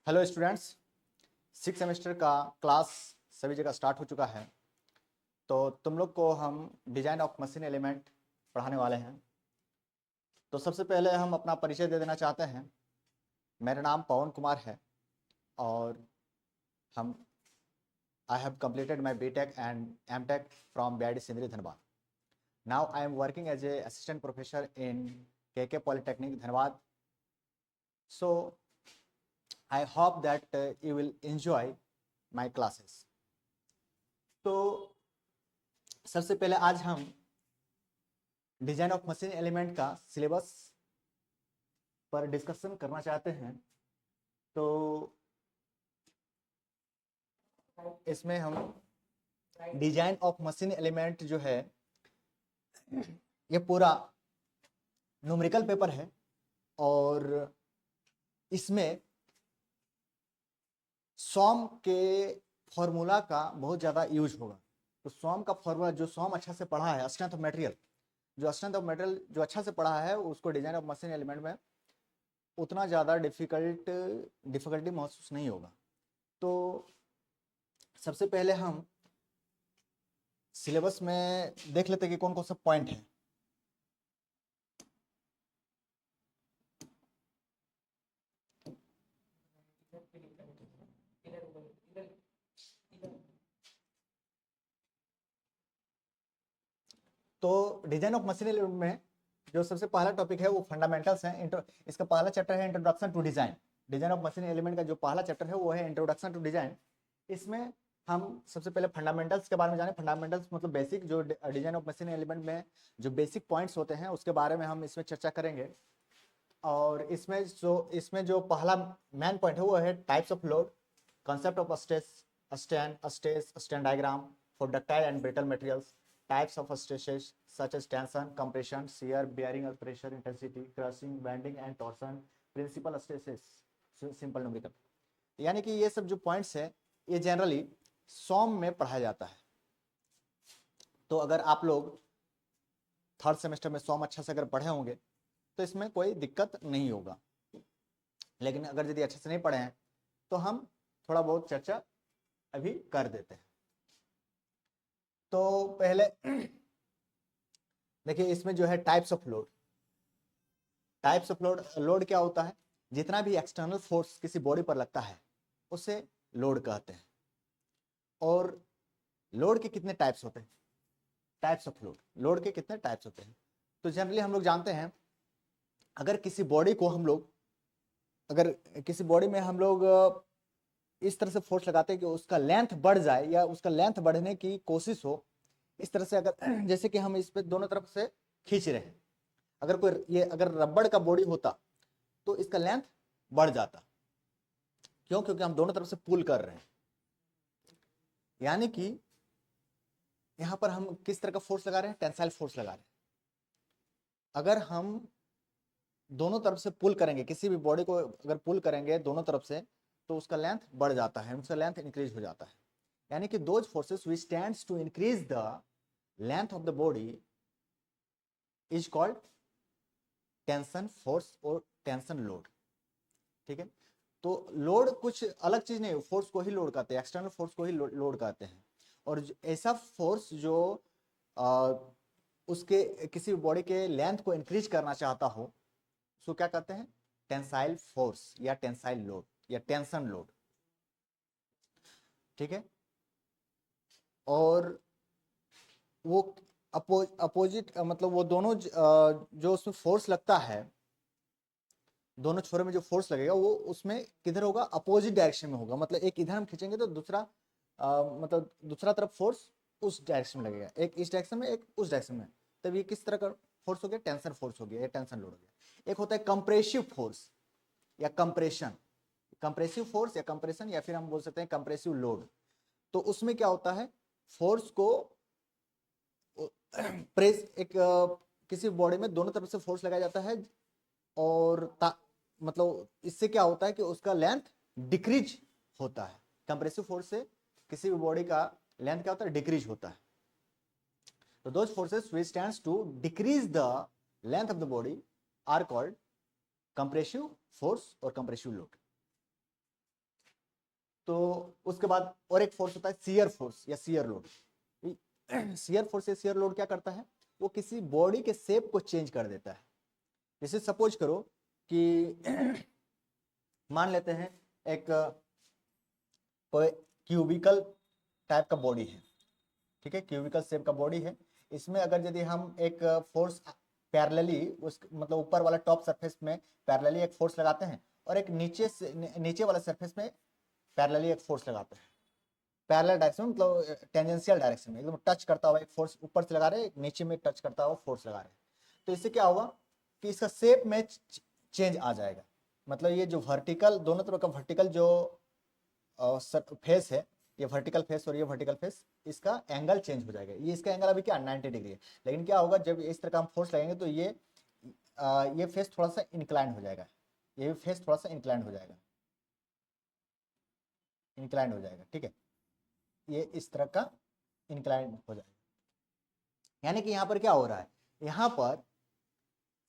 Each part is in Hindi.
हेलो स्टूडेंट्स, 6 सेमेस्टर का क्लास सभी जगह स्टार्ट हो चुका है। तो तुम लोग को हम डिजाइन ऑफ मशीन एलिमेंट पढ़ाने वाले हैं। तो सबसे पहले हम अपना परिचय दे देना चाहते हैं। मेरा नाम पवन कुमार है और हम I have completed my BTech and MTech from BID Sindri Dhanbad. Now I am working as a assistant professor in KK Polytechnic Dhanbad. So I hope that you will enjoy my classes. तो सबसे पहले आज हम डिजाइन ऑफ मशीन एलिमेंट का सिलेबस पर डिस्कशन करना चाहते हैं। तो इसमें हम डिजाइन ऑफ मशीन एलिमेंट जो है ये पूरा न्यूमेरिकल पेपर है और इसमें सॉम के फॉर्मूला का बहुत ज़्यादा यूज होगा। तो सॉम का फॉर्मूला जो सॉम अच्छा से पढ़ा है, स्ट्रेंथ ऑफ मटेरियल जो अच्छा से पढ़ा है उसको डिजाइन ऑफ मशीन एलिमेंट में उतना ज़्यादा डिफिकल्टी महसूस नहीं होगा। तो सबसे पहले हम सिलेबस में देख लेते हैं कि कौन कौन सा पॉइंट है। तो डिजाइन ऑफ मशीन एलिमेंट में जो सबसे पहला टॉपिक है वो फंडामेंटल्स है। इसका पहला चैप्टर है introduction to design. Design of machine element का जो पहला चैप्टर है वो है इंट्रोडक्शन टू डिजाइन। इसमें हम सबसे पहले फंडामेंटल्स के बारे में जाने। फंडामेंटल्स मतलब बेसिक, जो डिजाइन ऑफ मशीन एलिमेंट में जो बेसिक पॉइंट्स होते हैं उसके बारे में हम इसमें चर्चा करेंगे। और इसमें जो पहला मेन पॉइंट है वो है types of load, concept of a stress diagram for ductile and brittle materials, types of stresses such as tension, compression, shear, bearing or pressure, intensity, crushing, bending and torsion, principal stresses, simple numerical। यानी कि ये सब जो पॉइंट्स है ये जनरली सॉम में पढ़ाया जाता है। तो अगर आप लोग थर्ड सेमेस्टर में सॉम अच्छा से अगर पढ़े होंगे तो इसमें कोई दिक्कत नहीं होगा। लेकिन अगर यदि अच्छे से नहीं पढ़े हैं तो हम थोड़ा बहुत चर्चा अभी कर देते हैं। तो पहले देखिए इसमें जो है टाइप्स ऑफ लोड। लोड क्या होता है? जितना भी एक्सटर्नल फोर्स किसी बॉडी पर लगता है उसे लोड कहते हैं। और लोड के कितने टाइप्स होते हैं? टाइप्स ऑफ लोड के कितने टाइप्स होते हैं? तो जनरली हम लोग जानते हैं अगर किसी बॉडी में हम लोग इस तरह से फोर्स लगाते हैं कि उसका लेंथ बढ़ जाए या उसका लेंथ बढ़ने की कोशिश हो, इस तरह से अगर जैसे कि हम इस पे दोनों तरफ से खींच रहे हैं, अगर रबड़ का बॉडी होता तो इसका लेंथ बढ़ जाता। क्यों? क्योंकि हम दोनों तरफ से पुल कर रहे हैं। यानी कि यहां पर हम किस तरह का फोर्स लगा रहे हैं? टेंसाइल फोर्स लगा रहे हैं। अगर हम दोनों तरफ से पुल करेंगे, किसी भी बॉडी को अगर पुल करेंगे दोनों तरफ से, तो उसका लेंथ बढ़ जाता है, उसका लेंथ इंक्रीज हो जाता है। यानी कि those forces which tends to increase the length of the body is called tension force और टेंशन लोड। ठीक है। तो लोड कुछ अलग चीज नहीं, फोर्स को ही लोड कहते हैं, एक्सटर्नल फोर्स को ही लोड कहते हैं। और ऐसा फोर्स जो उसके किसी बॉडी के लेंथ को इंक्रीज करना चाहता हो उसको क्या कहते हैं? टेंसाइल फोर्स या टेंसाइल लोड या टेंशन लोड। ठीक है। और वो अपोजिट मतलब वो दोनों जो उसमें फोर्स लगता है, दोनों छोरों में जो फोर्स लगेगा वो उसमें किधर होगा? अपोजिट डायरेक्शन में होगा। मतलब एक इधर हम खींचेंगे तो दूसरा मतलब दूसरा तरफ फोर्स उस डायरेक्शन में लगेगा, एक इस डायरेक्शन में एक उस डायरेक्शन में। तब ये किस तरह का फोर्स हो गया? टेंशन फोर्स हो गया, ये टेंशन लोड हो गया। एक होता है कंप्रेसिव फोर्स या कंप्रेशन, कंप्रेसिव फोर्स या कंप्रेशन, या फिर हम बोल सकते हैं कंप्रेसिव लोड। तो उसमें क्या होता है? फोर्स को प्रेस एक किसी बॉडी में दोनों तरफ से फोर्स लगाया जाता है और मतलब इससे क्या होता है कि उसका लेंथ डिक्रीज होता है। कंप्रेसिव फोर्स से किसी भी बॉडी का लेंथ क्या होता है? डिक्रीज होता है। तो those forces which tends to decrease the length of the body are called compressive force और कंप्रेसिव लोड। तो उसके बाद और एक फोर्स होता है शियर फोर्स या शियर लोड। शियर फोर्स या शियर लोड क्या करता है, वो किसी बॉडी के शेप को चेंज कर देता है। जैसे सपोज करो कि मान लेते हैं एक कोई क्यूबिकल टाइप का बॉडी है, ठीक है, क्यूबिकल शेप का बॉडी है। इसमें अगर यदि हम एक फोर्स पैरेलली उस मतलब ऊपर वाला टॉप सरफेस में पैरेलली एक फोर्स लगाते हैं और एक नीचे वाला सरफेस में पैरेलली एक फोर्स लगाते हैं, पैरेलल डायरेक्शन मतलब टेंजेंशियल डायरेक्शन में एकदम टच करता हुआ एक फोर्स ऊपर से लगा रहे हैं, नीचे में टच करता हुआ फोर्स लगा रहे हैं, तो इससे क्या होगा कि इसका शेप में चेंज आ जाएगा। मतलब ये जो वर्टिकल दोनों तरफ का वर्टिकल जो फेस है, ये वर्टिकल फेस और ये वर्टिकल फेस, इसका एंगल चेंज हो जाएगा। ये इसका एंगल अभी क्या 90 डिग्री है, लेकिन क्या होगा जब इस तरह का हम फोर्स लगेंगे तो ये फेस थोड़ा सा इंक्लाइन हो जाएगा, ये फेस थोड़ा सा इंक्लाइन हो जाएगा, इंक्लाइन हो जाएगा, ठीक है, ये इस तरह का इंक्लाइन हो जाएगा। यानी कि यहाँ पर क्या हो रहा है, यहाँ पर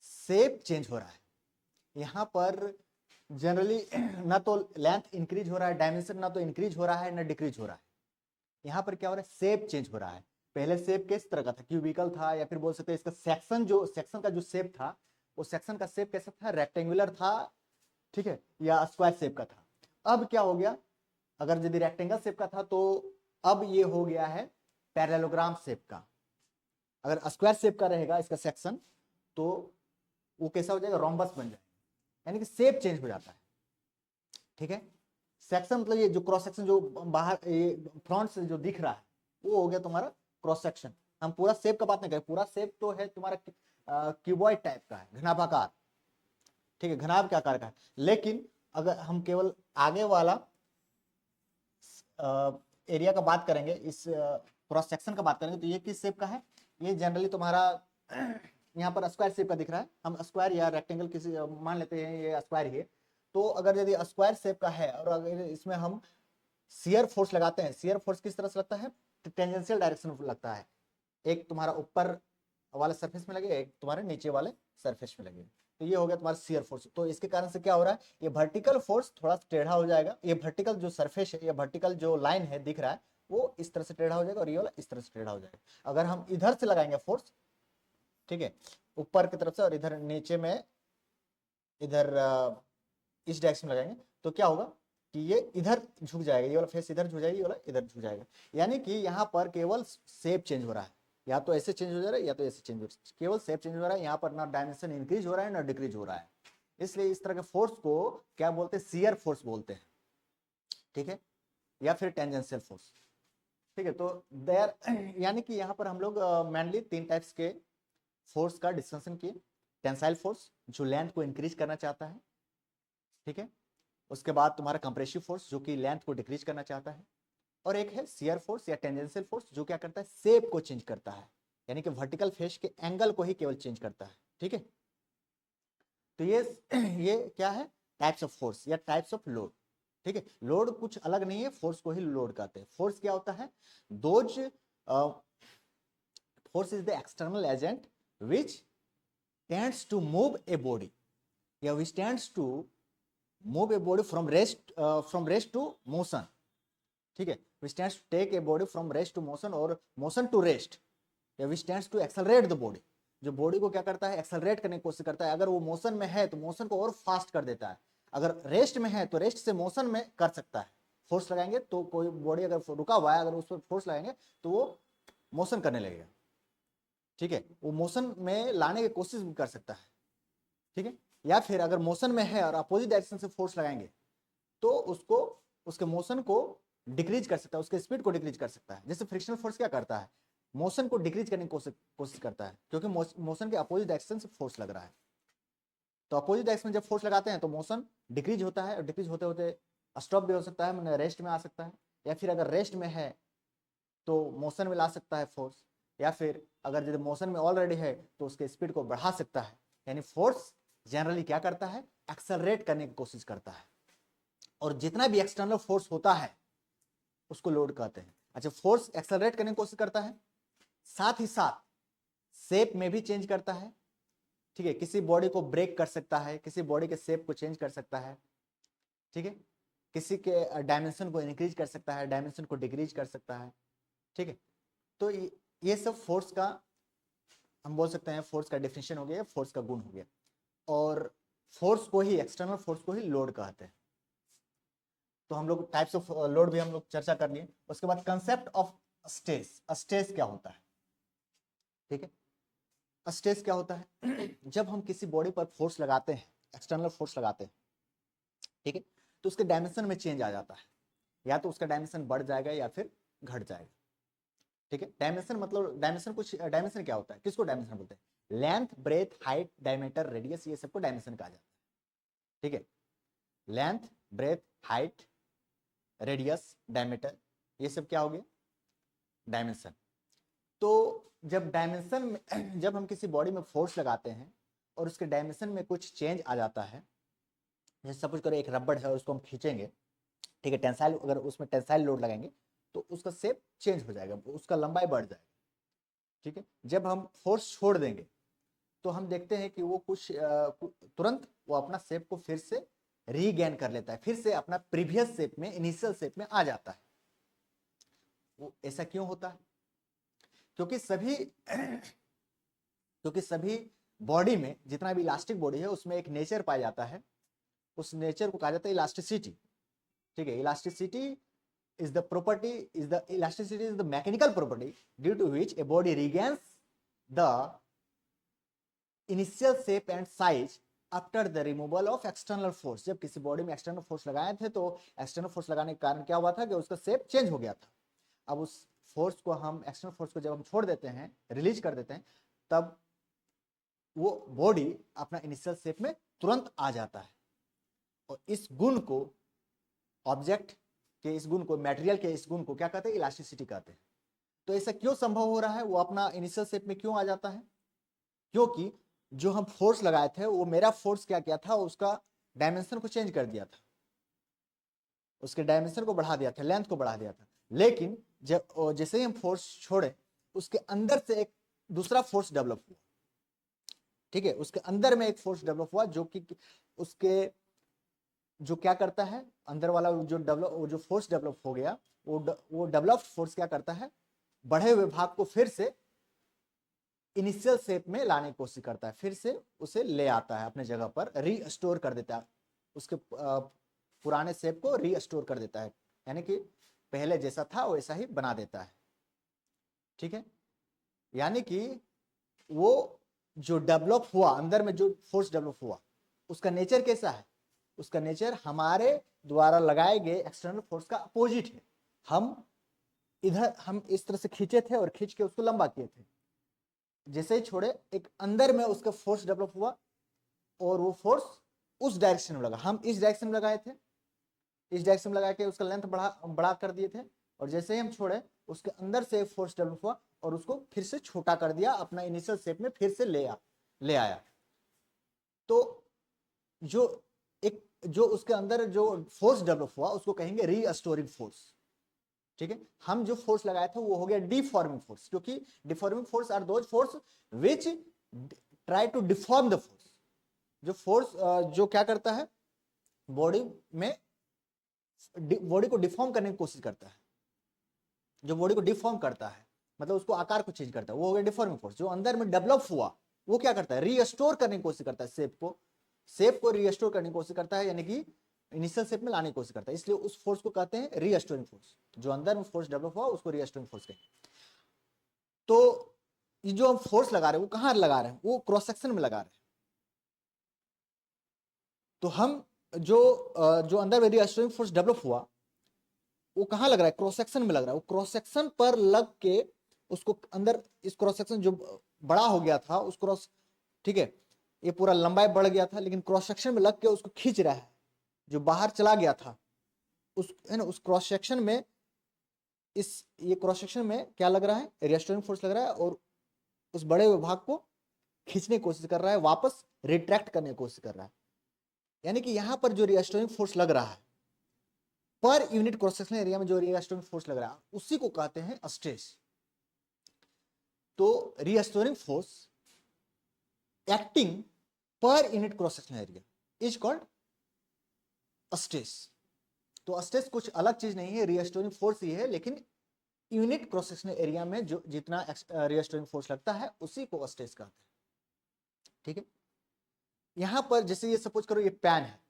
शेप चेंज हो रहा है। यहाँ पर जनरली ना तो लेंथ इंक्रीज हो रहा है, डायमेंशन ना तो इंक्रीज हो रहा है ना डिक्रीज हो रहा है। यहाँ पर क्या हो रहा है, शेप चेंज हो रहा है। पहले शेप किस तरह का था, क्यूबिकल था, या फिर बोल सकते हैं इसका सेक्शन का जो शेप था, वो सेक्शन का शेप कैसा था, रेक्टेंगुलर था, ठीक है, या स्क्वायर शेप का था। अब क्या हो गया, अगर यदि रेक्टेंगल शेप का था तो अब ये हो गया है पैरेललोग्राम शेप का। अगर स्क्वायर शेप का रहेगा इसका सेक्शन तो वो कैसा हो जाएगा, रोम्बस बन जाएगा, यानी कि शेप चेंज हो जाता है, ठीक है। सेक्शन मतलब ये जो क्रॉस सेक्शन जो बाहर फ्रंट से जो दिख रहा है वो हो गया तुम्हारा क्रॉस सेक्शन। हम पूरा शेप का बात नहीं करें, पूरा शेप तो है तुम्हारा क्यूबॉइड टाइप का है, घनाभाकार, ठीक है, घनाभ के आकार का है। लेकिन अगर हम केवल आगे वाला एरिया का बात करेंगे, इस क्रॉस सेक्शन का बात करेंगे, तो ये किस शेप का है, ये जनरली तुम्हारा यहाँ पर स्क्वायर शेप का दिख रहा है। हम स्क्वायर या रेक्टेंगल किसी मान लेते हैं, ये स्क्वायर ही है। तो अगर यदि स्क्वायर शेप का है और अगर इसमें हम शियर फोर्स लगाते हैं, शियर फोर्स किस तरह से लगता है, टेंजेंशियल डायरेक्शन लगता है। एक तुम्हारा ऊपर वाले सरफेस में लगेगा, एक तुम्हारे नीचे वाले सरफेस में लगेगा, तो ये हो गया तुम्हारा शियर फोर्स। तो इसके कारण से क्या हो रहा है, ये वर्टिकल फोर्स थोड़ा टेढ़ा हो जाएगा, ये वर्टिकल जो सरफेस है, ये वर्टिकल जो लाइन है दिख रहा है वो इस तरह से टेढ़ा हो जाएगा और ये वाला इस तरह से टेढ़ा हो जाएगा। अगर हम इधर से लगाएंगे फोर्स, ठीक है, ऊपर की तरफ से, और इधर नीचे में इधर इस डायरेक्शन में लगाएंगे तो क्या होगा कि ये इधर झुक जाएगा, ये वाला फेस इधर झुक जाएगा, ये वाला इधर झुक जाएगा। यानी कि यहाँ पर केवल शेप चेंज हो रहा है, या तो ऐसे चेंज हो जा रहा है या तो ऐसे चेंज हो रहा है, केवल शेप चेंज हो रहा है। यहाँ पर ना डायमेंशन इंक्रीज हो रहा है ना डिक्रीज हो रहा है। इसलिए इस तरह के फोर्स को क्या बोलते हैं, शियर फोर्स बोलते हैं, ठीक है, या फिर टेंजेंशियल फोर्स, ठीक है। तो देयर यानी कि यहाँ पर हम लोग मेनली 3 टाइप्स के फोर्स का डिस्कशन किए। टेंसाइल फोर्स जो लेंथ को इंक्रीज करना चाहता है, ठीक है, उसके बाद तुम्हारा कंप्रेसिव फोर्स जो कि लेंथ को डिक्रीज करना चाहता है, और एक है शियर फोर्स या टेंजेंशियल फोर्स जो क्या करता है, शेप को चेंज करता है, यानी कि वर्टिकल फेस के एंगल को ही केवल चेंज करता है, ठीक है। तो ये क्या है, टाइप्स ऑफ फोर्स या टाइप्स ऑफ लोड, ठीक है। लोड कुछ अलग नहीं है, फोर्स को ही लोड कहते हैं। फोर्स क्या होता है, those force is the external agent which tends to move a body या which tends to move a body from rest to motion, ठीक है, which tends to take a body from rest to motion और motion to rest, या which tends to accelerate the body, जो बॉडी को क्या करता है, एक्सेलरेट करने की कोशिश करता है। अगर वो मोशन में है तो मोशन को और फास्ट कर देता है, अगर रेस्ट में है तो रेस्ट से मोशन में कर सकता है। फोर्स लगाएंगे तो कोई बॉडी अगर रुका हुआ है, अगर उस पर फोर्स लगाएंगे तो वो मोशन करने लगेगा, ठीक है, वो मोशन में लाने की कोशिश भी कर सकता है, ठीक है। या फिर अगर मोशन में है और अपोजिट डायरेक्शन से फोर्स लगाएंगे तो उसको उसके मोशन को डिक्रीज कर सकता है, उसके स्पीड को डिक्रीज कर सकता है। जैसे फ्रिक्शनल फोर्स क्या करता है, मोशन को डिक्रीज करने की कोशिश करता है, क्योंकि मोशन के अपोजिट डायरेक्शन से फोर्स लग रहा है। तो अपोजिट डायरेक्शन में जब फोर्स लगाते हैं तो मोशन डिक्रीज होता है, और डिक्रीज होते होते स्टॉप भी हो सकता है, मैंने रेस्ट में आ सकता है, या फिर अगर रेस्ट में है तो मोशन में ला सकता है फोर्स, या फिर अगर यदि मोशन में ऑलरेडी है तो उसके स्पीड को बढ़ा सकता है। यानी फोर्स जनरली क्या करता है, एक्सेलरेट करने की कोशिश करता है, और जितना भी एक्सटर्नल फोर्स होता है उसको लोड कहते हैं। अच्छा, फोर्स एक्सेलरेट करने की कोशिश करता है, साथ ही साथ शेप में भी चेंज करता है, ठीक है, किसी बॉडी को ब्रेक कर सकता है, किसी बॉडी के शेप को चेंज कर सकता है, ठीक है। किसी के डायमेंशन को इंक्रीज कर सकता है, डायमेंशन को डिक्रीज कर सकता है। ठीक है, तो ये सब फोर्स का हम बोल सकते हैं, फोर्स का डेफिनेशन हो गया, फोर्स का गुण हो गया। और फोर्स को ही, एक्सटर्नल फोर्स को ही लोड कहते हैं। तो हम लोग टाइप्स ऑफ लोड भी हम लोग चर्चा कर लिए। उसके बाद कंसेप्ट ऑफ स्ट्रेस, स्ट्रेस क्या होता है? ठीक है, स्ट्रेस क्या होता है? जब हम किसी बॉडी पर फोर्स लगाते हैं, एक्सटर्नल फोर्स लगाते हैं, ठीक है, तो उसके डायमेंशन में चेंज आ जाता है, या तो उसका डायमेंशन बढ़ जाएगा या फिर घट जाएगा। ठीक है, डायमेंशन मतलब डायमेंशन कुछ, डायमेंशन क्या होता है, किसको डायमेंशन बोलते हैं? Length, breadth, height, diameter, radius, ये सबको डायमेंशन कहा जाता है। ठीक है, length, breadth, height, radius, diameter, ये सब क्या हो गया? डायमेंशन। तो जब डायमेंशन में जब हम किसी बॉडी में फोर्स लगाते हैं और उसके डायमेंशन में कुछ चेंज आ जाता है, जैसे सपोज करो एक रबड़ है और उसको हम खींचेंगे, ठीक है, टेंसाइल, अगर उसमें टेंसाइल लोड लगाएंगे तो उसका शेप चेंज हो जाएगा, उसका लंबाई बढ़ जाएगा। ठीक है, जब हम फोर्स छोड़ देंगे तो हम देखते हैं कि वो कुछ तुरंत वो अपना शेप को फिर से रीगेन कर लेता है, फिर से अपना प्रीवियस शेप में, इनिशियल शेप में आ जाता है। वो ऐसा क्यों होता है? क्योंकि सभी बॉडी में, जितना भी इलास्टिक बॉडी है, उसमें एक नेचर पाया जाता है, उस नेचर को कहा जाता है इलास्टिसिटी। ठीक है, elasticity is the elasticity is the mechanical property due to which a body regains the initial shape and size after the removal of external force। जब किसी बॉडी में एक्सटर्नल फोर्स लगाए थे तो एक्सटर्नल फोर्स लगाने के कारण क्या हुआ था कि उसका शेप चेंज हो गया था। अब उस फोर्स को हम, एक्सटर्नल फोर्स को जब हम छोड़ देते हैं, रिलीज कर देते हैं, तब वो बॉडी अपना इनिशियल शेप में तुरंत आ जाता है। और इस गुण को, ऑब्जेक्ट के इस गुण को, मटेरियल के इस गुण को क्या कहते हैं? इलास्टिसिटी कहते हैं। तो ऐसा क्यों संभव हो रहा है? वो अपना इनिशियल शेप में क्यों आ जाता है? क्योंकि जो हम फोर्स लगाए थे, वो मेरा फोर्स क्या किया था, उसका डायमेंशन को चेंज कर दिया था, उसके डायमेंशन को बढ़ा दिया था, लेंथ को बढ़ा दिया था। लेकिन जब जैसे ही हम फोर्स छोड़े, उसके अंदर से एक दूसरा फोर्स डेवलप हुआ। ठीक है, उसके अंदर में एक फोर्स डेवलप हुआ जो कि उसके, जो क्या करता है, अंदर वाला जो फोर्स डेवलप हो गया, वो डेवलप्ड फोर्स क्या करता है? बढ़े हुए भाग को फिर से इनिशियल शेप में लाने की कोशिश करता है, फिर से उसे ले आता है अपने जगह पर, रीस्टोर कर देता है, उसके पुराने शेप को रीस्टोर कर देता है, यानी कि पहले जैसा था वैसा ही बना देता है। ठीक है, यानी कि वो जो डेवलप हुआ, अंदर में जो फोर्स डेवलप हुआ, उसका नेचर कैसा है? उसका नेचर हमारे द्वारा लगाए गए एक्सटर्नल फोर्स का अपोजिट है। हम इस तरह से खींचे थे और खींच के उसको लंबा किए थे, जैसे ही छोड़े, एक अंदर में उसका फोर्स डेवलप हुआ और वो फोर्स उस डायरेक्शन में लगा। हम इस डायरेक्शन में लगाए थे, इस डायरेक्शन में लगा के उसका लेंथ बढ़ा कर दिए थे, और जैसे ही हम छोड़े, उसके अंदर से एक फोर्स डेवलप हुआ और उसको फिर से छोटा कर दिया, अपना इनिशियल शेप में फिर से ले आया। तो जो उसके अंदर जो फोर्स डेवलप हुआ, उसको कहेंगे रीस्टोरिंग फोर्स। ठीक है, हम जो फोर्स लगाए थे वो हो गया डिफॉर्मिंग फोर्स, क्योंकि deforming force are those force which try to deform the force. जो फोर्स जो क्या करता है, बॉडी में, बॉडी को डिफॉर्म करने की कोशिश करता है, जो बॉडी को डिफॉर्म करता है, मतलब उसको आकार को चेंज करता है, वो हो गया डिफॉर्मिंग फोर्स। जो अंदर में डेवलप हुआ, वो क्या करता है? रीस्टोर करने की कोशिश करता है, शेप को रीस्टोर करने की कोशिश करता है, यानी कि इनिशियल शेप में लाने की कोशिश करता है। इसलिए उस फोर्स को कहते हैं रीस्टोरिंग फोर्स। जो अंदर में फोर्स डेवलप हुआ, उसको रीस्टोरिंग फोर्स कहते हैं। तो ये जो हम फोर्स लगा रहे हैं, वो कहां लगा रहे हैं? वो क्रॉस सेक्शन में लगा रहे हैं। तो हम जो अंदर में रीस्टोरिंग फोर्स डेवलप हुआ, वो कहां लग रहा है? क्रॉस सेक्शन में लग रहा है। वो क्रॉस सेक्शन पर लग के उसको अंदर, इस क्रॉस सेक्शन जो बड़ा हो गया था, उस क्रॉस, ठीक है, ये पूरा लंबाई बढ़ गया था, लेकिन क्रॉस सेक्शन में लग के उसको खींच रहा है, जो बाहर चला गया था, उस, है ना, उस क्रॉस सेक्शन में, ये क्रॉस सेक्शन में क्या लग रहा है? रीस्टोरिंग फोर्स लग रहा है, और उस बड़े विभाग को खींचने की कोशिश कर रहा है, वापस रिट्रैक्ट करने की कोशिश कर रहा है। यानी कि यहां पर जो रीस्टोरिंग फोर्स लग रहा है, per unit cross section area में जो रीस्टोरिंग फोर्स लग रहा है, उसी को कहते हैं स्ट्रेस। तो restoring force acting per unit cross section area is called stress. तो स्ट्रेस कुछ अलग चीज नहीं है, रीस्टोरिंग फोर्स ही है, लेकिन यूनिट क्रॉस सेक्शनल एरिया में जो जितना रीस्टोरिंग फोर्स लगता है उसी को स्ट्रेस कहते हैं। ठीक है, यहां पर जैसे ये सपोज करो ये पैन है,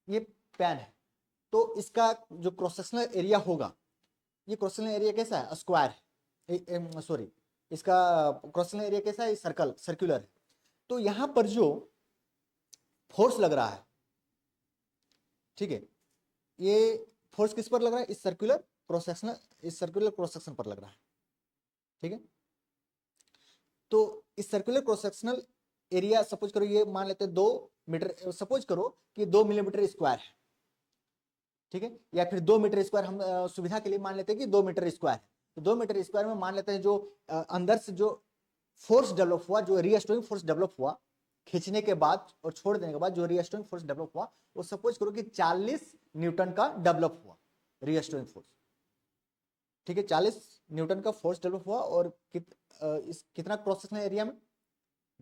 ये पैन है, तो इसका जो क्रॉस सेक्शनल एरिया होगा, ये क्रॉस सेक्शनल एरिया कैसा है, स्क्वायर है, सॉरी इसका क्रॉस सेक्शनल एरिया कैसा है, सर्कुलर है। तो यहां पर जो फोर्स लग रहा है, ठीक है, ये फोर्स किस पर लग रहा है, इस सर्कुलर क्रॉस सेक्शन पर लग रहा है। ठीक है, तो इस circular cross sectional area suppose करो ये मान लेते हैं 2 मीटर, सपोज करो कि 2 मिलीमीटर स्क्वायर है। ठीक है, या फिर 2 मीटर स्क्वायर, हम सुविधा के लिए मान लेते हैं कि 2 मीटर स्क्वायर है। तो 2 मीटर स्क्वायर में मान लेते हैं जो अंदर से जो फोर्स डेवलप हुआ, जो रीस्टोरिंग फोर्स डेवलप हुआ खींचने के बाद और छोड़ देने के बाद, जो रीस्टोरिंग फोर्स डेवलप हुआ वो सपोज करो कि 40 न्यूटन का डेवलप हुआ रीस्टोरिंग फोर्स। ठीक है, 40 न्यूटन का फोर्स डेवलप हुआ और कितना क्रॉस सेक्शनल एरिया में,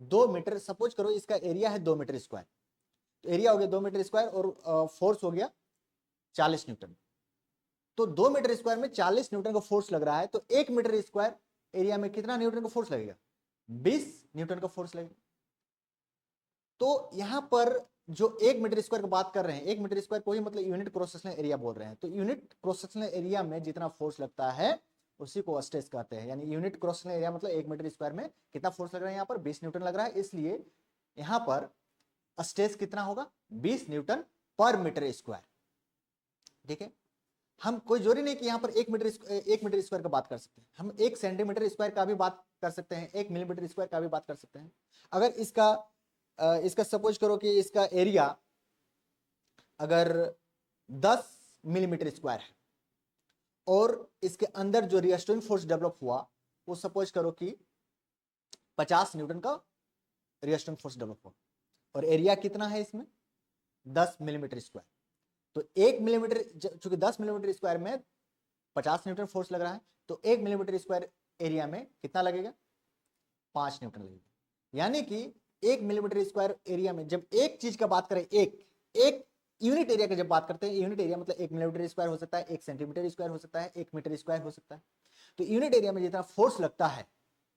2 मीटर, सपोज करो इसका एरिया है 2 मीटर स्क्वायर, तो एरिया हो गया 2 मीटर स्क्वायर और फोर्स हो गया 40 न्यूटन। तो 2 मीटर स्क्वायर में 40 न्यूटन का फोर्स लग रहा है, तो 1 मीटर स्क्वायर एरिया में कितना न्यूटन का फोर्स लगेगा, 20 न्यूटन का फोर्स लगेगा। तो यहां पर जो 1 मीटर स्क्वायर की बात कर रहे हैं, 1 मीटर स्क्वायर को ही मतलब यूनिट क्रॉस सेक्शनल एरिया बोल रहे हैं। तो यूनिट क्रॉस सेक्शनल एरिया में जितना फोर्स लगता है उसी को स्ट्रेस कहते हैं। यानी यूनिट क्रॉस सेक्शनल एरिया मतलब 1 मीटर स्क्वायर में कितना फोर्स लग रहा है, यहाँ पर 20 न्यूटन लग रहा है, इसलिए यहां पर स्ट्रेस कितना होगा, 20 न्यूटन पर मीटर स्क्वायर। ठीक है, हम कोई जरूरी नहीं कि यहाँ पर 1 मीटर स्क्वायर का बात कर सकते हैं, हम 1 सेंटीमीटर स्क्वायर का भी बात कर सकते हैं, 1 मिलीमीटर स्क्वायर का भी बात कर सकते हैं। अगर इसका सपोज करो कि इसका एरिया अगर 10 मिलीमीटर स्क्वायर है और इसके अंदर जो रीस्टोरिंग फोर्स डेवलप हुआ वो सपोज करो कि 50 न्यूटन का रीस्टोरिंग फोर्स डेवलप हुआ, और एरिया कितना है इसमें, 10 मिलीमीटर स्क्वायर। तो 1 मिलीमीटर, चूंकि 10 मिलीमीटर स्क्वायर में 50 न्यूटन फोर्स लग रहा है, तो 1 मिलीमीटर स्क्वायर एरिया में कितना लगेगा, 5 न्यूटन लगेगा। यानी कि 1 मिलीमीटर स्क्वायर एरिया में जब एक चीज का बात करें, एक यूनिट एरिया की जब बात करते हैं, यूनिट एरिया मतलब 1 मिलीमीटर स्क्वायर हो सकता है, 1 सेंटीमीटर स्क्वायर हो सकता है, 1 मीटर स्क्वायर हो सकता है। तो यूनिट एरिया में जितना फोर्स लगता है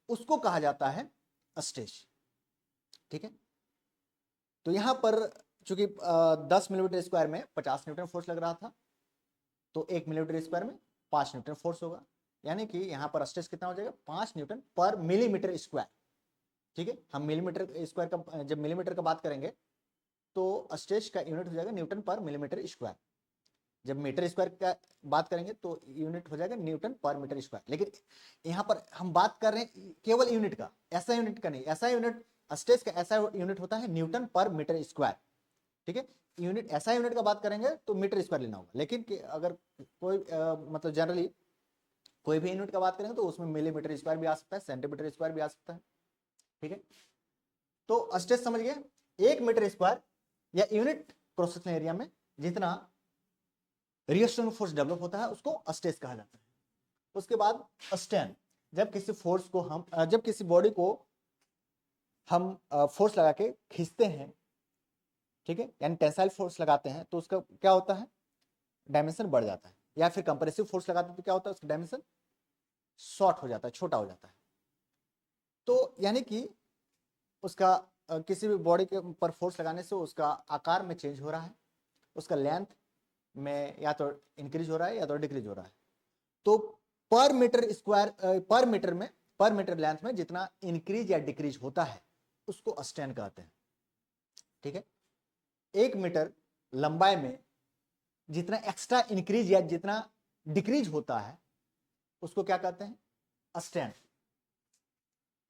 उसको कहा जाता है स्ट्रेस। ठीक है, तो यहां पर चूंकि 10 मिलीमीटर स्क्वायर में 50 न्यूटन फोर्स लग रहा था, तो 1 मिलीमीटर स्क्वायर में 5 न्यूटन फोर्स होगा, यानी कि यहां पर स्ट्रेस कितना हो जाएगा, 5 न्यूटन पर मिलीमीटर स्क्वायर। ठीक है, हम मिलीमीटर स्क्वायर का, जब मिलीमीटर का बात करेंगे तो स्ट्रेस का यूनिट हो जाएगा न्यूटन पर मिलीमीटर स्क्वायर। जब मीटर स्क्वायर का बात करेंगे तो यूनिट हो जाएगा न्यूटन पर मीटर स्क्वायर। लेकिन यहाँ पर हम बात कर रहे हैं केवल यूनिट का, ऐसा यूनिट का नहीं, ऐसा यूनिट स्ट्रेस का ऐसा यूनिट होता है न्यूटन पर मीटर स्क्वायर। ठीक है, यूनिट ऐसा यूनिट का बात करेंगे तो मीटर स्क्वायर लेना होगा, लेकिन अगर कोई मतलब जनरली कोई भी यूनिट का बात करेंगे तो उसमें मिलीमीटर स्क्वायर भी आ सकता है, सेंटीमीटर स्क्वायर भी आ सकता है। ठीक है, तो स्ट्रेस समझ गए, 1 मीटर स्क्वायर या यूनिट क्रॉस सेक्शनल एरिया में जितना रिएक्शन फोर्स डेवलप होता है उसको स्ट्रेस कहा जाता है। उसके बाद स्ट्रेन, जब किसी फोर्स को हम जब किसी बॉडी को हम फोर्स लगा के खींचते हैं, ठीक है, यानी टेंसाइल फोर्स लगाते हैं, तो उसका क्या होता है, डायमेंशन बढ़ जाता है। या फिर कंप्रेसिव फोर्स लगाते हैं तो क्या होता है, उसका डायमेंशन शॉर्ट हो जाता है, छोटा हो जाता है। तो यानी कि उसका किसी भी बॉडी के ऊपर फोर्स लगाने से उसका आकार में चेंज हो रहा है, उसका लेंथ में या तो इंक्रीज हो रहा है या तो डिक्रीज हो रहा है। तो पर मीटर स्क्वायर पर मीटर लेंथ में जितना इंक्रीज या डिक्रीज होता है उसको स्ट्रेन कहते हैं। ठीक है, 1 मीटर लंबाई में जितना एक्स्ट्रा इंक्रीज या जितना डिक्रीज होता है उसको क्या कहते हैं, स्ट्रेन।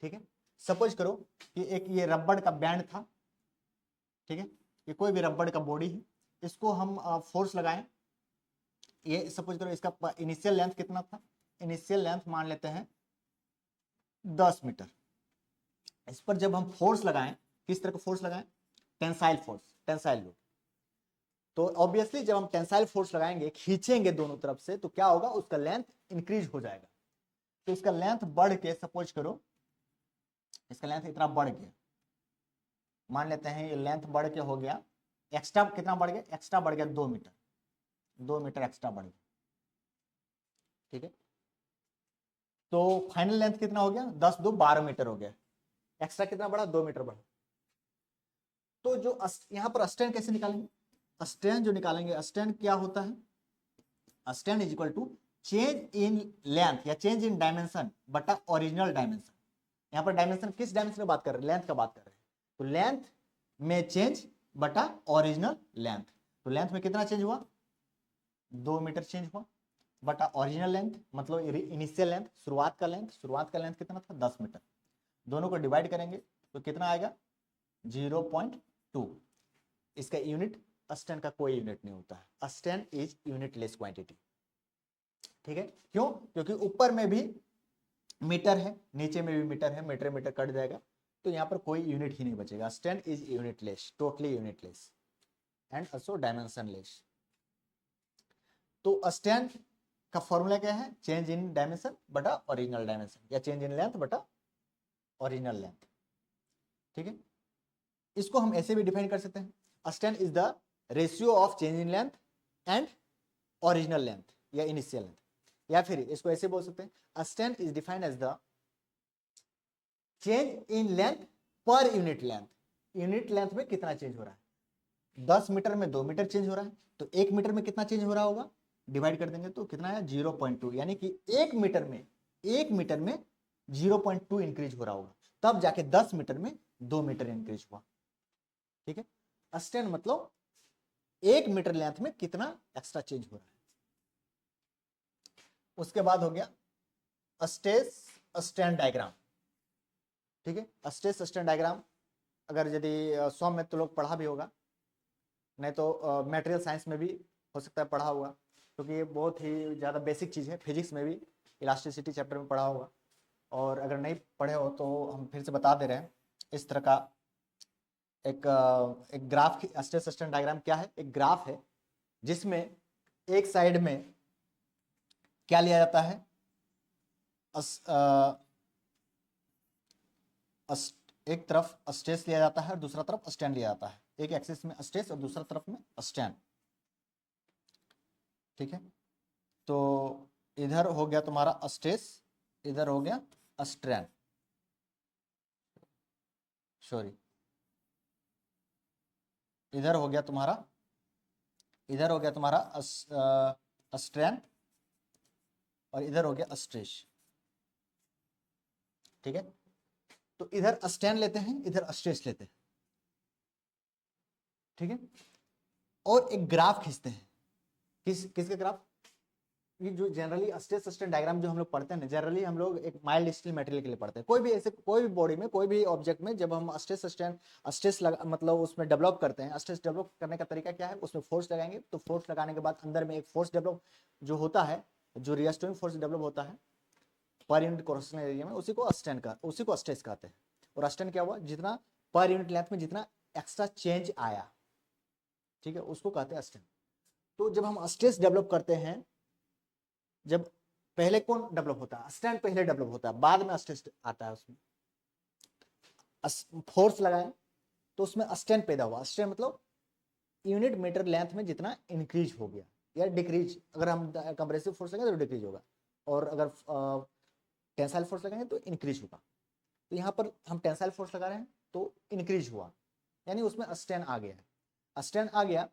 ठीक है, सपोज करो कि एक ये रबड़ का बैंड था, ठीक है, ये कोई भी रबड़ का बॉडी है, इसको हम फोर्स लगाएं, ये सपोज करो इसका इनिशियल लेंथ कितना था, इनिशियल लेंथ मान लेते हैं 10 मीटर। इस पर जब हम फोर्स लगाएं, किस तरह का फोर्स लगाएं, टेंसाइल फोर्स, टेंसाइल लोड। तो ऑब्वियसली जब हम टेंसाइल फोर्स लगाएंगे, खींचेंगे दोनों तरफ से, तो क्या होगा, उसका लेंथ इंक्रीज हो जाएगा। तो इसका लेंथ बढ़ के, सपोज करो इसका लेंथ इतना बढ़ गया, मान लेते हैं ये लेंथ बढ़ के हो गया, एक्स्ट्रा कितना बढ़ गया, एक्स्ट्रा बढ़ गया 2 मीटर। 2 मीटर एक्स्ट्रा बढ़ गया। ठीक है, तो फाइनल लेंथ कितना हो गया, 10 2 12 मीटर हो गया। एक्स्ट्रा कितना बढ़ा, 2 मीटर बढ़ा। तो जो यहाँ पर स्टैंड कैसे निकालेंगे, स्टैंड जो निकालेंगे, स्टैंड क्या होता है, strain is equal to change in length या चेंज इन डायमेंशन बटा ओरिजिनल डायमेंशन। यहाँ पर डायमेंशन किस डायमेंशन में बात कर रहे हैं, लेंथ का बात कर रहे हैं। तो लेंथ में चेंज बटा ओरिजिनल लेंथ। तो लेंथ में कितना चेंज हुआ, 2 मीटर चेंज हुआ, बटा ओरिजिनल लेंथ मतलब इनिशियल लेंथ, शुरुआत का लेंथ कितना था, 10 मीटर। दोनों को डिवाइड करेंगे तो कितना आएगा, 0.2। इसका यूनिट, स्टैंड का कोई यूनिट नहीं होता है, स्टैंड इज यूनिटलेस क्वांटिटी। ठीक है, क्यों, क्योंकि ऊपर में भी मीटर है, नीचे में भी मीटर है, मीटर मीटर कट जाएगा, तो यहाँ पर कोई यूनिट ही नहीं बचेगा। Stand is unitless, totally unitless and also dimensionless. तो स्टैंड का फॉर्मूला क्या है, चेंज इन डायमेंशन बटा ओरिजिनल डायमेंशन या चेंज इन लेंथ बटा ओरिजिनल लेंथ। ठीक है, इसको हम ऐसे भी डिफाइन कर सकते हैं, strain is the ratio of change in length and original length या इनिशियल लेंथ। या फिर इसको ऐसे बोल सकते हैं, strain is defined as the change in length per unit length. Unit length में कितना चेंज हो रहा है, 10 मीटर में 2 मीटर चेंज हो रहा है, तो 1 मीटर में कितना चेंज हो रहा होगा, डिवाइड कर देंगे तो कितना है, 0.2। यानी कि 1 मीटर में 0.2 इंक्रीज हो रहा होगा, तब जाके 10 मीटर में 2 मीटर इंक्रीज हुआ। ठीक है, स्टैंड मतलब 1 मीटर लेंथ में कितना एक्स्ट्रा चेंज हो रहा है। उसके बाद हो गया स्ट्रेस स्ट्रेन डायग्राम। ठीक है, स्ट्रेस स्ट्रेन डायग्राम अगर यदि 100 में तो लोग पढ़ा भी होगा, नहीं तो मटेरियल साइंस में भी हो सकता है पढ़ा होगा, क्योंकि ये बहुत ही ज़्यादा बेसिक चीज़ है। फिजिक्स में भी इलास्टिसिटी चैप्टर में पढ़ा होगा, और अगर नहीं पढ़े हो तो हम फिर से बता दे रहे हैं। इस तरह का एक ग्राफ, स्ट्रेस स्ट्रेन डायग्राम क्या है, एक ग्राफ है जिसमें एक साइड में क्या लिया जाता है, एक तरफ स्ट्रेस लिया जाता है और दूसरा तरफ स्ट्रेन लिया जाता है। एक एक्सिस में स्ट्रेस और दूसरा तरफ में स्ट्रेन। ठीक है, तो इधर हो गया तुम्हारा स्ट्रेस, इधर हो गया स्ट्रेन, सॉरी इधर हो गया तुम्हारा स्ट्रेन और इधर हो गया स्ट्रेस। ठीक है, तो इधर स्ट्रेन लेते हैं, इधर स्ट्रेस लेते हैं। ठीक है, और एक ग्राफ खींचते हैं, किसके ग्राफ, ये जो जनरली स्ट्रेस स्ट्रेन डायग्राम जो हम लोग पढ़ते हैं, जनरली हम लोग एक माइल्ड स्टील मटेरियल के लिए पढ़ते हैं। कोई भी ऐसे, कोई भी बॉडी में, कोई भी ऑब्जेक्ट में जब हम स्ट्रेस मतलब उसमें डेवलप करते हैं, स्ट्रेस डेवलप करने का तरीका क्या है, उसमें फोर्स लगाएंगे, तो फोर्स लगाने के बाद अंदर में एक फोर्स डेवलप जो होता है, जो रिएस्टोरिंग फोर्स डेवलप होता है पर यूनिट क्रॉस एरिया में, उसी को स्ट्रेस कहते हैं। और स्ट्रेन क्या हुआ, जितना पर यूनिट लेंथ में जितना एक्स्ट्रा चेंज आया, ठीक है, उसको कहते हैं स्ट्रेन। तो जब हम स्ट्रेस डेवलप करते हैं, जब पहले कौन डेवलप होता है, स्ट्रेन पहले डेवलप होता है, बाद में स्ट्रेस आता है। उसमें फोर्स लगाए तो उसमें स्ट्रेन पैदा हुआ। स्ट्रेन मतलब यूनिट मीटर लेंथ में जितना इंक्रीज हो गया या डिक्रीज, अगर हम कंप्रेसिव फोर्स लगाएंगे तो डिक्रीज होगा, और अगर टेंसाइल फोर्स लगाएंगे तो इंक्रीज होगा। तो यहाँ पर हम टेंसाइल फोर्स लगा रहे हैं तो इंक्रीज हुआ, यानी उसमें स्ट्रेन आ गया। स्ट्रेन आ गया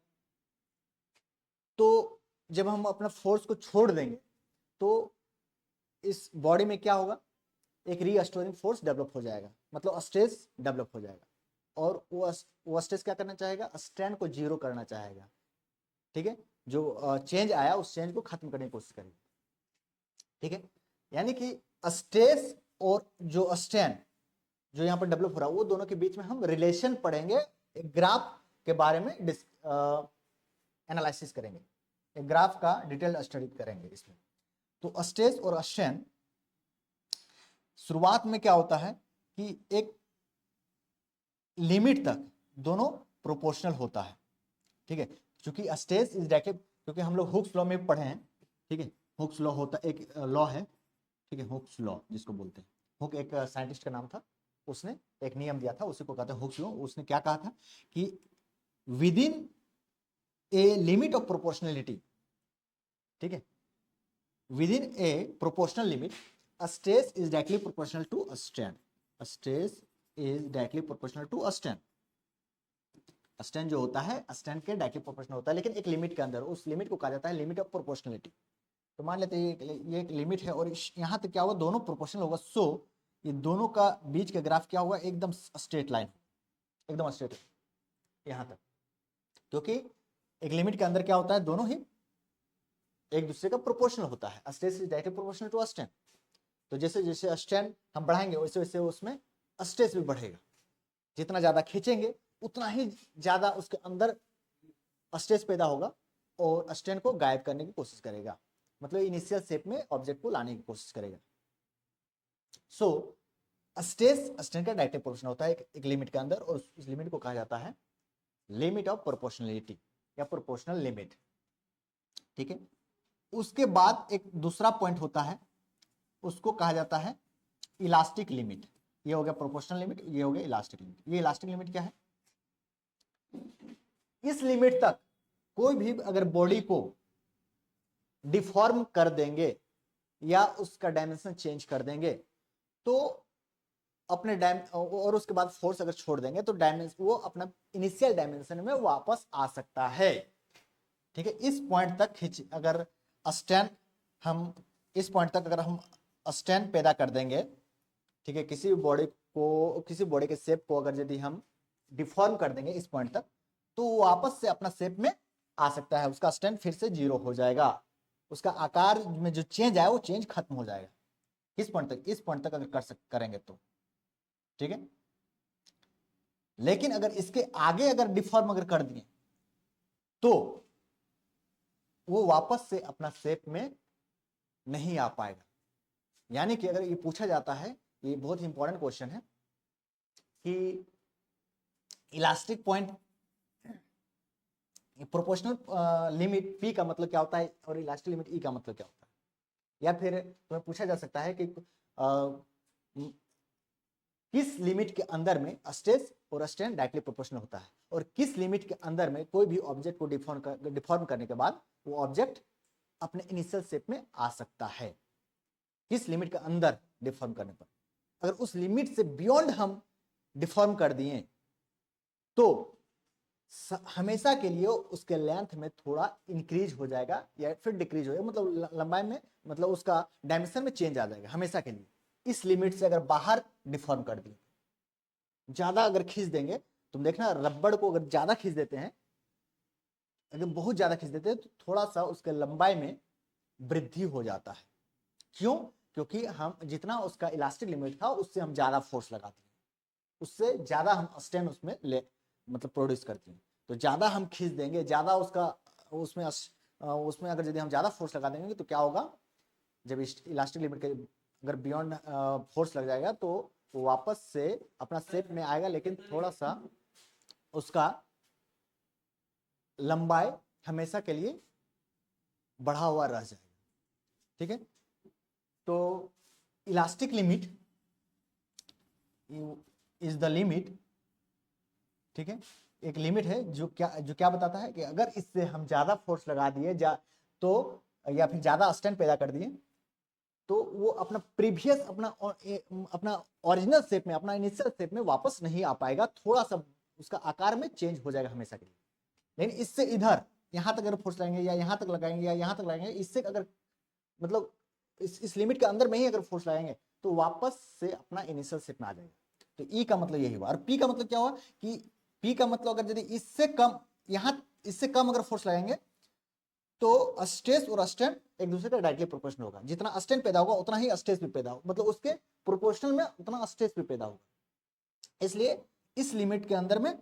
तो जब हम अपना फोर्स को छोड़ देंगे तो इस बॉडी में क्या होगा, एक रीस्टोरिंग फोर्स डेवलप हो जाएगा, मतलब स्ट्रेस डेवलप हो जाएगा, और वो स्ट्रेस क्या करना चाहेगा, स्ट्रेन को जीरो करना चाहेगा। ठीक है, जो चेंज आया उस चेंज को खत्म करने की कोशिश करेगा। ठीक है, यानी कि स्ट्रेस और जो स्ट्रेन जो यहाँ पर डेवलप हो रहा है, वो दोनों के बीच में हम रिलेशन पढ़ेंगे, एक ग्राफ के बारे में एनालिसिस करेंगे, एक ग्राफ का डिटेल स्टडी करेंगे इसमें। तो स्ट्रेस और स्ट्रेन शुरुआत में क्या होता है कि एक लिमिट तक दोनों प्रोपोर्शनल होता है। ठीक है, क्योंकि स्ट्रेस इज डायरेक्ट, क्योंकि हम लोग हुक्स लॉ में पढ़े हैं। ठीक है, हुक्स लॉ होता एक लॉ है, ठीक है, हुक्स लॉ जिसको बोलते हैं। हुक एक साइंटिस्ट का नाम था, उसने एक नियम दिया था, उसी को कहते हैं हुक्स लॉ। उसने क्या कहा था कि within a limit of proportionality, within a limit of proportionality, the ठीक है। Within a proportional limit a stress is directly proportional to a strain. A stress is directly proportional to a strain. Strain जो होता है स्ट्रेन के डायरेक्टली प्रोपोर्शनल होता है, लेकिन एक लिमिट के अंदर। उस लिमिट को कहा जाता है लिमिट ऑफ प्रोपोर्शनलिटी। तो मान लेते हैं ये एक लिमिट है और यहाँ तक क्या होगा, दोनों प्रोपोर्शनल होगा। सो ये दोनों का बीच का ग्राफ क्या होगा, एकदम स्ट्रेट लाइन, एकदम स्ट्रेट यहाँ तक। क्योंकि एक लिमिट के अंदर क्या होता है, दोनों ही एक दूसरे का प्रोपोर्शनल होता है। Stress is directly proportional to strain. तो जैसे जैसे स्ट्रेन हम बढ़ाएंगे वैसे वैसे उसमें स्ट्रेस भी बढ़ेगा। जितना ज्यादा खींचेंगे उतना ही ज्यादा उसके अंदर स्ट्रेस पैदा होगा और स्ट्रेन को गायब करने की कोशिश करेगा, मतलब इनिशियल शेप में ऑब्जेक्ट को लाने की कोशिश करेगा। सो स्ट्रेस स्ट्रेन का डायरेक्टली प्रोपोर्शनल होता है एक लिमिट के अंदर, और उस लिमिट को कहा जाता है लिमिट ऑफ प्रोपोर्शनलिटी या प्रोपोर्शनल लिमिट। ठीक है। उसके बाद एक दूसरा पॉइंट होता है, उसको कहा जाता है इलास्टिक लिमिट। ये हो गया प्रोपोर्शनल लिमिट, ये हो गया इलास्टिक लिमिट। ये इलास्टिक लिमिट क्या है, इस लिमिट तक कोई भी अगर बॉडी को डिफॉर्म कर देंगे या उसका डायमेंशन चेंज कर देंगे तो अपने और उसके बाद फोर्स अगर छोड़ देंगे तो डायमेंशन वो अपना इनिशियल डायमेंशन में वापस आ सकता है। ठीक है। इस पॉइंट तक खींच अगर स्ट्रेन हम इस पॉइंट तक अगर हम स्ट्रेन पैदा कर देंगे, ठीक है, किसी बॉडी को, किसी बॉडी के शेप को अगर यदि हम डिफॉर्म कर देंगे इस पॉइंट तक तो वो वापस से अपना शेप में आ सकता है। उसका स्ट्रेन फिर से 0 हो जाएगा, उसका आकार में जो चेंज आया वो चेंज खत्म हो जाएगा। किस पॉइंट तक, इस पॉइंट तक अगर करेंगे तो। ठीक है। लेकिन अगर इसके आगे अगर डिफॉर्म अगर कर दिए तो वो वापस से अपना शेप में नहीं आ पाएगा। यानी कि अगर ये पूछा जाता है, ये बहुत इंपॉर्टेंट क्वेश्चन है कि elastic point proportional limit P का मतलब क्या होता है और इलास्टिक लिमिट ई का मतलब क्या होता है। या फिर तुम्हें पूछा जा सकता है कि किस लिमिट के अंदर में स्ट्रेस और स्ट्रेन डायरेक्टली प्रोपोर्शनल होता है, और किस लिमिट के अंदर में कोई भी ऑब्जेक्ट को डिफॉर्म करने के बाद वो ऑब्जेक्ट अपने इनिशियल शेप में आ सकता है। किस लिमिट के अंदर डिफॉर्म करने पर, अगर उस लिमिट से बियॉन्ड हम डिफॉर्म कर दिए तो हमेशा के लिए उसके लेंथ में थोड़ा इंक्रीज हो जाएगा या फिर डिक्रीज हो जाएगा, मतलब लंबाई में, मतलब उसका डायमेंशन में चेंज आ जाएगा हमेशा के लिए। इस लिमिट से अगर बाहर डिफॉर्म कर दिए, ज्यादा अगर खींच देंगे, तुम देखना रबड़ को अगर ज्यादा खींच देते हैं, अगर बहुत ज्यादा खींच देते हैं तो थोड़ा सा उसके लंबाई में वृद्धि हो जाता है। क्यों? क्योंकि हम जितना उसका इलास्टिक लिमिट था उससे हम ज्यादा फोर्स लगाते हैं, उससे ज्यादा हम स्ट्रेन उसमें ले मतलब प्रोड्यूस करते हैं। तो ज्यादा हम खींच देंगे, ज्यादा उसका उसमें अगर यदि हम ज्यादा फोर्स लगा देंगे तो क्या होगा, जब इलास्टिक लिमिट के अगर बियॉन्ड फोर्स लग जाएगा तो वो वापस से अपना शेप में आएगा, लेकिन थोड़ा सा उसका लंबाई हमेशा के लिए बढ़ा हुआ रह जाएगा। ठीक है। तो elastic limit is the limit, ठीक है, एक लिमिट है जो क्या बताता है कि अगर इससे हम ज्यादा फोर्स लगा दिए तो या फिर ज्यादा स्ट्रेन पैदा कर दिए तो वो अपना प्रीवियस अपना ओरिजिनल शेप में, अपना इनिशियल शेप में वापस नहीं आ पाएगा, थोड़ा सा उसका आकार में चेंज हो जाएगा हमेशा के लिए। लेकिन इससे इधर यहां तक अगर फोर्स लगाएंगे या यहां तक लगाएंगे या यहां तक लगाएंगे, इससे अगर मतलब इस लिमिट के अंदर में ही अगर फोर्स लगाएंगे तो वापस से अपना इनिशियल शेप में आ जाएगा। तो ई का मतलब यही हुआ। और पी का मतलब क्या हुआ कि पी का मतलब अगर यदि इससे कम, यहां इससे कम अगर फोर्स लगाएंगे तो स्ट्रेस और स्ट्रेन एक दूसरे का डायरेक्टली प्रोपोर्शनल होगा। जितना स्ट्रेन पैदा होगा उतना ही स्ट्रेस भी पैदा होगा, मतलब उसके प्रोपोर्शनल में उतना स्ट्रेस भी पैदा होगा। इसलिए इस लिमिट के अंदर में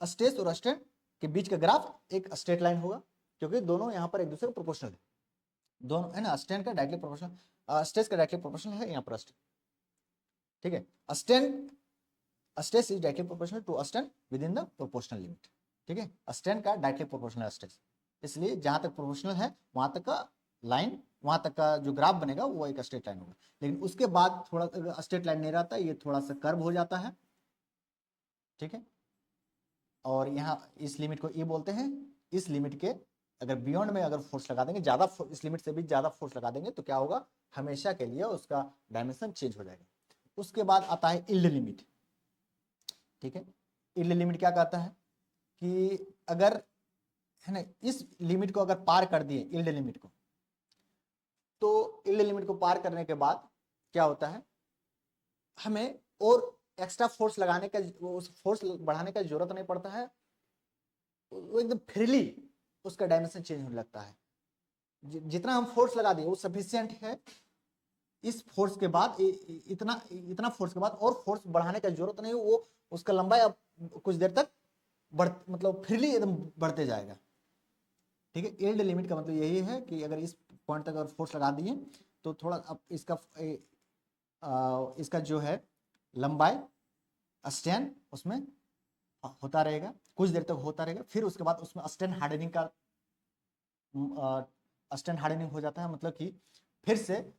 स्ट्रेस और स्ट्रेन के बीच का ग्राफ एक स्ट्रेट लाइन होगा, क्योंकि दोनों यहां पर एक दूसरे को प्रोपोर्शनल है। दोनों है ना, स्ट्रेन का डायरेक्टली प्रोपोर्शनल, स्ट्रेस का डायरेक्टली प्रोपोर्शनल है यहाँ पर स्ट्रेन। ठीक है। Stress is directly proportional to strain within the proportional limit. ठीक है। स्ट्रेन का डायरेक्टली प्रोपोर्शनल स्ट्रेस, इसलिए जहां तक प्रोपोर्शनल है वहां तक का लाइन, वहां तक का जो ग्राफ बनेगा वो एक स्ट्रेट लाइन होगा। लेकिन उसके बाद थोड़ा स्ट्रेट लाइन नहीं रहता, ये थोड़ा सा कर्व हो जाता है। ठीक है। और यहाँ इस लिमिट को ये बोलते हैं, इस लिमिट के अगर बियॉन्ड में अगर फोर्स लगा देंगे, ज़्यादा इस लिमिट से भी ज़्यादा फोर्स लगा देंगे तो क्या होगा, हमेशा के लिए उसका डायमेंशन चेंज हो जाएगा। उसके बाद आता है यील्ड लिमिट। ठीक है, यील्ड लिमिट क्या कहता है कि अगर है ना इस लिमिट को अगर पार कर दिए यील्ड लिमिट को, तो यील्ड लिमिट को पार करने के बाद क्या होता है, हमें और एक्स्ट्रा फोर्स लगाने का, उस फोर्स बढ़ाने का जरूरत नहीं पड़ता है, वो एकदम फ्रीली उसका डायमेंशन चेंज होने लगता है। जितना हम फोर्स लगा दिए वो सफिशियंट है। इस फोर्स के बाद इतना इतना फोर्स के बाद और फोर्स बढ़ाने का जरूरत नहीं, वो उसका लंबाई अब कुछ देर तक मतलब फ्रीली एकदम बढ़ते जाएगा। ठीक है, यील्ड लिमिट का मतलब यही है कि अगर इस पॉइंट तक अगर फोर्स लगा दिए तो थोड़ा अब इसका जो है लंबाई स्टैन उसमें होता रहेगा, कुछ देर तक होता रहेगा, फिर उसके बाद उसमें स्टैन हार्डनिंग का स्टैन हार्डनिंग हो जाता है। मतलब कि फिर से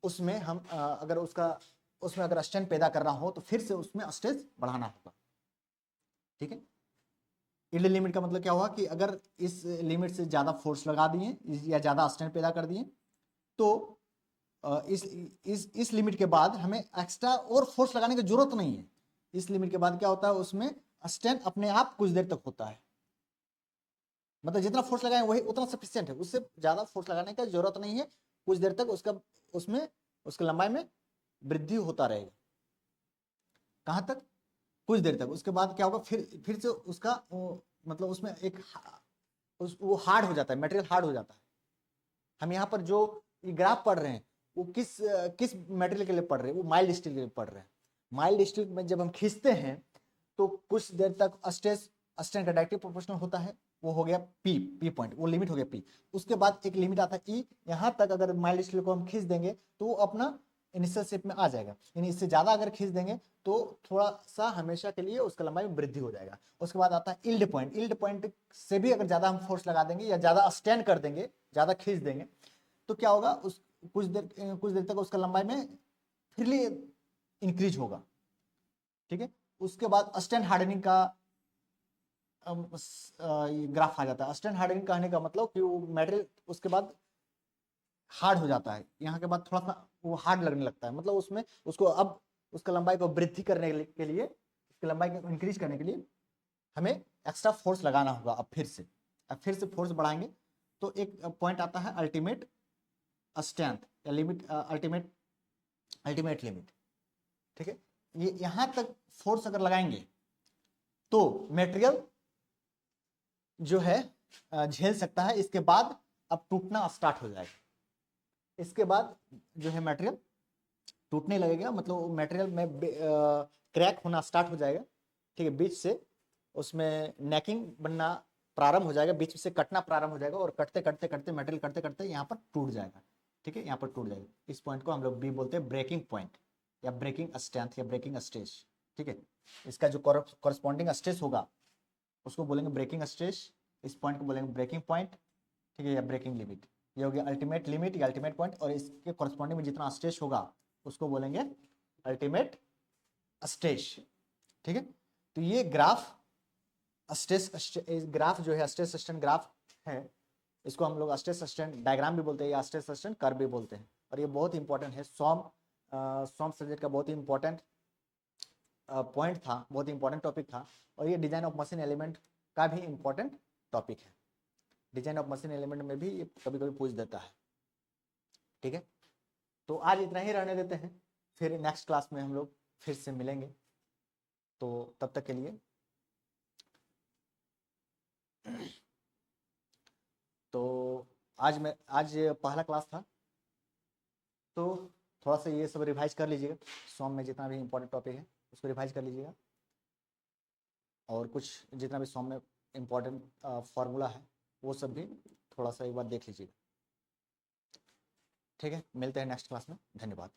उसमें हम अगर उसमें अगर स्टैन पैदा करना हो तो फिर से उसमें स्ट्रेस बढ़ाना होगा। ठीक है, यील्ड लिमिट का मतलब क्या हुआ कि अगर इस लिमिट से ज़्यादा फोर्स लगा दिए या ज़्यादा स्ट्रेन पैदा कर दिए तो इस लिमिट के बाद हमें एक्स्ट्रा और फोर्स लगाने की जरूरत नहीं है। इस लिमिट के बाद क्या होता है, उसमें स्ट्रेन अपने आप कुछ देर तक होता है। मतलब जितना फोर्स लगाए वही उतना सफिशियंट है, उससे ज़्यादा फोर्स लगाने की जरूरत नहीं है। कुछ देर तक उसके लंबाई में वृद्धि होता रहेगा। कहाँ तक, कुछ देर तक। उसके बाद क्या होगा, फिर से उसका मतलब उसमें वो हार्ड हो जाता है, मटेरियल हार्ड हो जाता है। हम यहाँ पर जो ये ग्राफ पढ़ रहे हैं वो किस मटेरियल के लिए पढ़ रहे हैं, वो माइल्ड स्टील के लिए पढ़ रहे हैं। माइल्ड स्टील में जब हम खींचते हैं तो कुछ देर तक स्ट्रेन का डायरेक्टली प्रोपोर्शनल होता है, वो हो गया पी पॉइंट, वो लिमिट हो गया पी। उसके बाद एक लिमिट आता है ई, यहाँ तक अगर माइल्ड स्टील को हम खींच देंगे तो वो अपना इनिशियल शेप में आ जाएगा। यानी इससे ज़्यादा अगर खींच देंगे तो थोड़ा सा हमेशा के लिए उसका लंबाई में वृद्धि हो जाएगा। उसके बाद आता है यील्ड पॉइंट। यील्ड पॉइंट से भी अगर ज़्यादा हम फोर्स लगा देंगे या ज़्यादा स्टैंड कर देंगे, ज़्यादा खींच देंगे तो क्या होगा, उस कुछ देर तक उसका लंबाई में फ्रीली इंक्रीज होगा। ठीक है, उसके बाद स्टैंड हार्डनिंग का ग्राफ आ जाता है। स्टैंड हार्डनिंग कहने का मतलब कि वो मटेरियल उसके बाद हार्ड हो जाता है, यहाँ के बाद थोड़ा सा वो हार्ड लगने लगता है। मतलब उसमें उसको अब उसका लंबाई को वृद्धि करने के लिए उसकी लंबाई को इंक्रीज करने के लिए हमें एक्स्ट्रा फोर्स लगाना होगा। अब फिर से फोर्स बढ़ाएंगे तो एक पॉइंट आता है अल्टीमेट स्ट्रेंथ या लिमिट, अल्टीमेट लिमिट। ठीक है, ये यहां तक फोर्स अगर लगाएंगे तो मटेरियल जो है झेल सकता है। इसके बाद अब टूटना स्टार्ट हो जाएगा। इसके बाद जो है मटेरियल टूटने लगेगा, मतलब मटेरियल में क्रैक होना स्टार्ट हो जाएगा। ठीक है, बीच से उसमें नेकिंग बनना प्रारंभ हो जाएगा, बीच से कटना प्रारंभ हो जाएगा और कटते कटते कटते मटेरियल कटते कटते यहाँ पर टूट जाएगा। ठीक है, यहाँ पर टूट जाएगा। इस पॉइंट को हम लोग बी बोलते हैं ब्रेकिंग पॉइंट या ब्रेकिंग स्ट्रेंथ या ब्रेकिंग स्ट्रेस। ठीक है, इसका जो कॉरस्पॉन्डिंग स्ट्रेस होगा उसको बोलेंगे ब्रेकिंग स्ट्रेस, इस पॉइंट को बोलेंगे ब्रेकिंग पॉइंट। ठीक है, या ब्रेकिंग लिमिट, ये हो गया अल्टीमेट लिमिट या अल्टीमेट पॉइंट। और इसके कॉरस्पॉन्डिंग में जितना स्ट्रेस होगा उसको बोलेंगे अल्टीमेट स्ट्रेस। ठीक है, तो ये ग्राफ ग्राफ जो है स्ट्रेस स्ट्रेन ग्राफ है, इसको हम लोग स्ट्रेस स्ट्रेन डायग्राम भी बोलते हैं या स्ट्रेस स्ट्रेन कर्व भी बोलते हैं। और ये बहुत इंपॉर्टेंट है, सॉम सब्जेक्ट का बहुत ही इंपॉर्टेंट पॉइंट था, बहुत ही इंपॉर्टेंट टॉपिक था। और ये डिजाइन ऑफ मशीन एलिमेंट का भी इंपॉर्टेंट टॉपिक है। डिजाइन ऑफ मशीन एलिमेंट में भी ये कभी कभी पूछ देता है। ठीक है, तो आज इतना ही रहने देते हैं, फिर नेक्स्ट क्लास में हम लोग फिर से मिलेंगे। तो तब तक के लिए तो आज पहला क्लास था, तो थोड़ा सा ये सब रिवाइज कर लीजिएगा। सॉम में जितना भी इंपॉर्टेंट टॉपिक है उसको रिवाइज कर लीजिएगा, और कुछ जितना भी सॉम में इंपॉर्टेंट फार्मूला है वो सब भी थोड़ा सा एक बार देख लीजिएगा। ठीक है, मिलते हैं नेक्स्ट क्लास में। धन्यवाद।